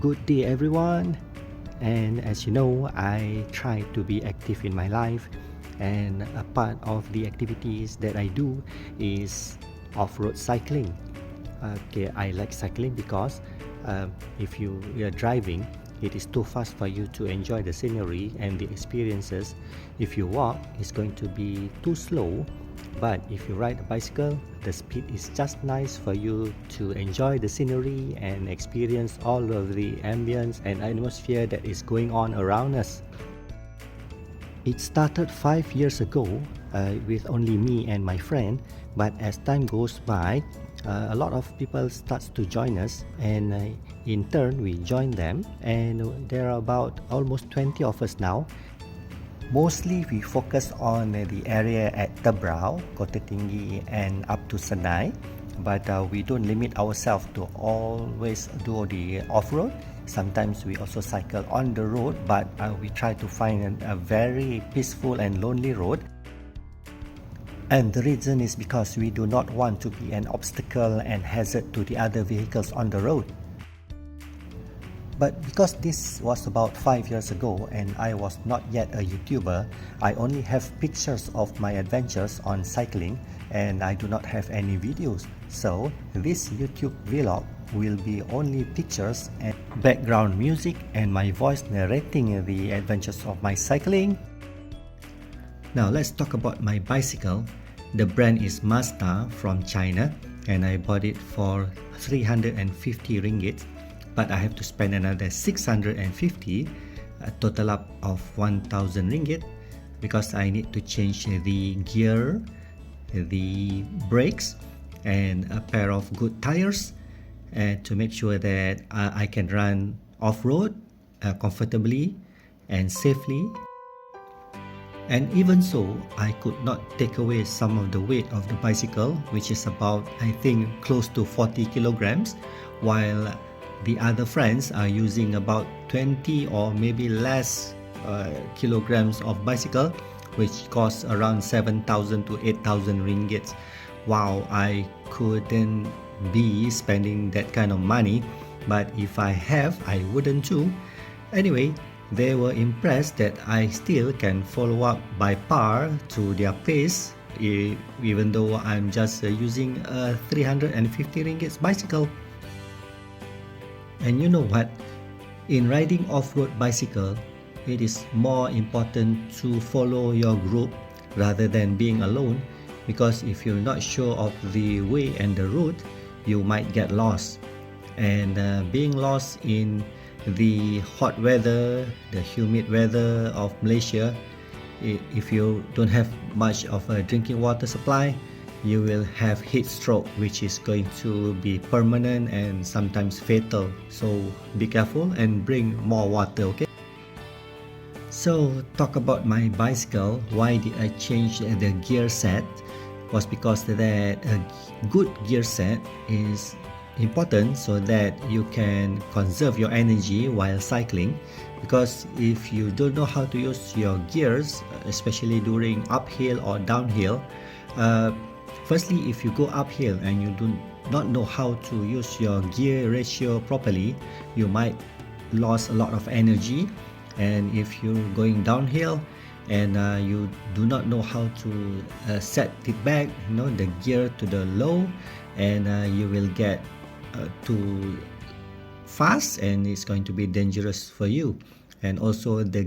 Good day, everyone. And as you know, I try to be active in my life, and a part of the activities that I do is off-road cycling. Okay, I like cycling because if you are driving, it is too fast for you to enjoy the scenery and the experiences. If you walk, it's going to be too slow. But if you ride a bicycle, the speed is just nice for you to enjoy the scenery and experience all of the ambience and atmosphere that is going on around us. It started 5 years ago with only me and my friend, but as time goes by, a lot of people starts to join us, and in turn we join them, and there are about almost 20 of us now. Mostly we focus on the area at Tebrau, Kota Tinggi, and up to Senai, but we don't limit ourselves to always do the off-road. Sometimes we also cycle on the road, but we try to find a very peaceful and lonely road. And the reason is because we do not want to be an obstacle and hazard to the other vehicles on the road. But because this was about 5 years ago and I was not yet a YouTuber, I only have pictures of my adventures on cycling and I do not have any videos. So this YouTube vlog will be only pictures and background music and my voice narrating the adventures of my cycling. Now let's talk about my bicycle. The brand is Mazda from China and I bought it for 350 ringgit. But I have to spend another 650, a total up of 1000 ringgit, because I need to change the gear, the brakes, and a pair of good tires, and to make sure that I can run off-road comfortably and safely. And even so, I could not take away some of the weight of the bicycle, which is about, I think, close to 40 kilograms, while the other friends are using about 20 or maybe less kilograms of bicycle, which costs around 7,000 to 8,000 ringgit. Wow, I couldn't be spending that kind of money, but if I have, I wouldn't too. Anyway, they were impressed that I still can follow up by par to their pace, even though I'm just using a 350 ringgit bicycle. And you know what? In riding off-road bicycle, it is more important to follow your group rather than being alone, because if you're not sure of the way and the route, you might get lost. And being lost in the hot weather, the humid weather of Malaysia, if you don't have much of a drinking water supply, you will have heat stroke, which is going to be permanent and sometimes fatal. So be careful and bring more water, okay? So talk about my bicycle. Why did I change the gear set? Was because that a good gear set is important so that you can conserve your energy while cycling. Because if you don't know how to use your gears, especially during uphill or downhill, firstly, if you go uphill and you do not know how to use your gear ratio properly, you might lose a lot of energy. And if you're going downhill and you do not know how to set it back, the gear to the low, and you will get too fast and it's going to be dangerous for you. And also the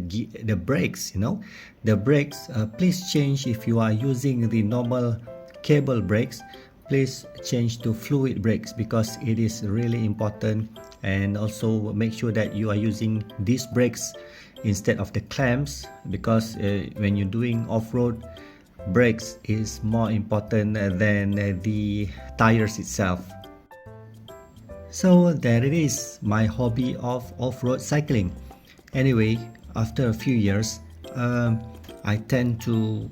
brakes, the brakes, please change. If you are using the normal cable brakes, please change to fluid brakes, because it is really important. And also make sure that you are using these brakes instead of the clamps, because when you're doing off-road, brakes is more important than the tires itself. So there it is, my hobby of off-road cycling. Anyway, after a few years, I tend to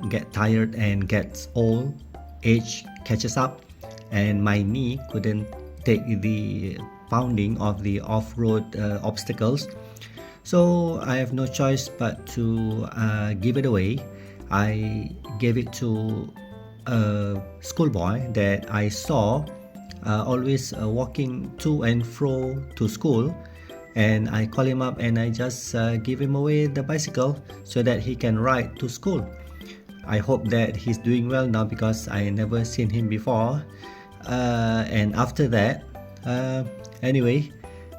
get tired and gets old, age catches up, and my knee couldn't take the pounding of the off-road obstacles. So I have no choice but to give it away. I gave it to a schoolboy that I saw always walking to and fro to school, and I call him up and I just give him away the bicycle so that he can ride to school. I hope that he's doing well now because I never seen him before. And after that, anyway,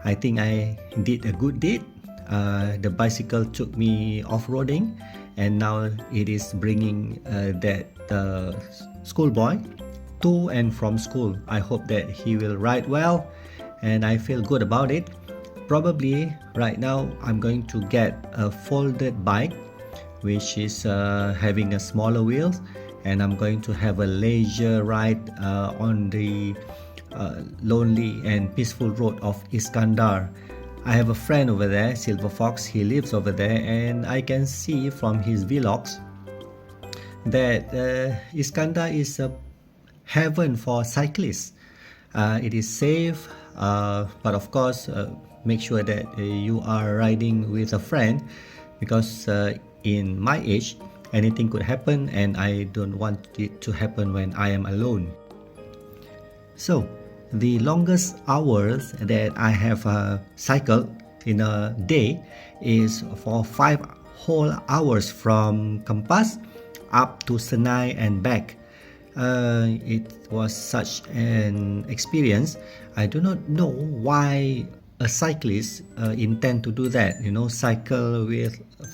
I think I did a good deed. The bicycle took me off-roading, and now it is bringing that schoolboy to and from school. I hope that he will ride well, and I feel good about it. Probably right now I'm going to get a folded bike, which is having a smaller wheels, and I'm going to have a leisure ride on the lonely and peaceful road of Iskandar. I have a friend over there, Silver Fox. He lives over there, and I can see from his vlogs that Iskandar is a heaven for cyclists. It is safe, but of course, make sure that you are riding with a friend, because in my age, anything could happen, and I don't want it to happen when I am alone. So, the longest hours that I have cycled in a day is for 5 whole hours from Kampas up to Senai and back. It was such an experience. I do not know why a cyclist intend to do that, cycle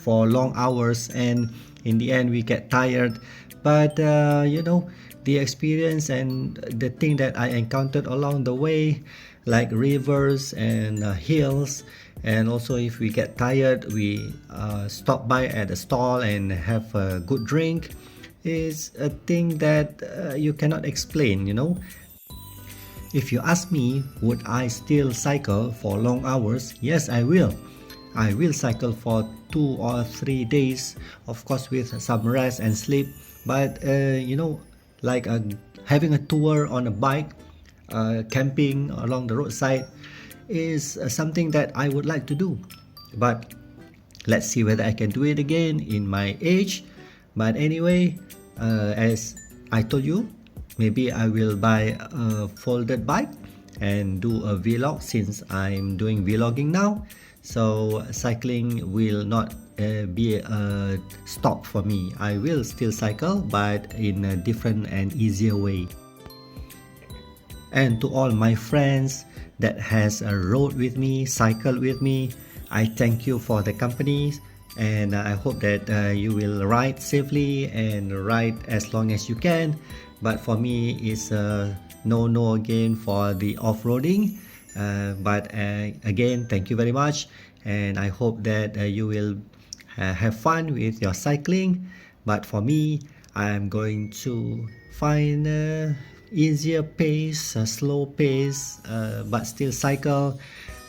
for long hours, and in the end we get tired. But the experience and the thing that I encountered along the way, like rivers and hills, and also if we get tired, we stop by at a stall and have a good drink, is a thing that you cannot explain. If you ask me, would I still cycle for long hours? Yes, I will. I will cycle for 2 or 3 days, of course with some rest and sleep. But like having a tour on a bike, camping along the roadside is something that I would like to do. But let's see whether I can do it again in my age. But anyway, as I told you, maybe I will buy a folded bike and do a vlog, since I'm doing vlogging now. So cycling will not be a stop for me. I will still cycle, but in a different and easier way. And to all my friends that has rode with me, cycled with me, I thank you for the company, and I hope that you will ride safely and ride as long as you can. But for me, it's no again for the off-roading. But again, thank you very much, and I hope that you will have fun with your cycling. But for me, I'm going to find easier pace, a slow pace, but still cycle.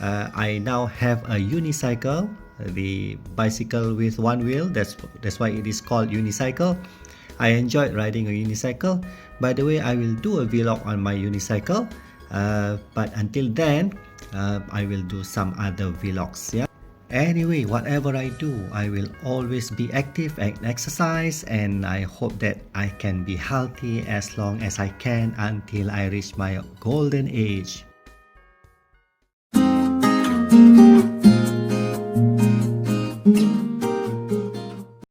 I now have a unicycle, the bicycle with one wheel. That's why it is called unicycle. I enjoyed riding a unicycle. By the way, I will do a vlog on my unicycle, but until then, I will do some other vlogs. Yeah. Anyway, whatever I do, I will always be active and exercise, and I hope that I can be healthy as long as I can until I reach my golden age.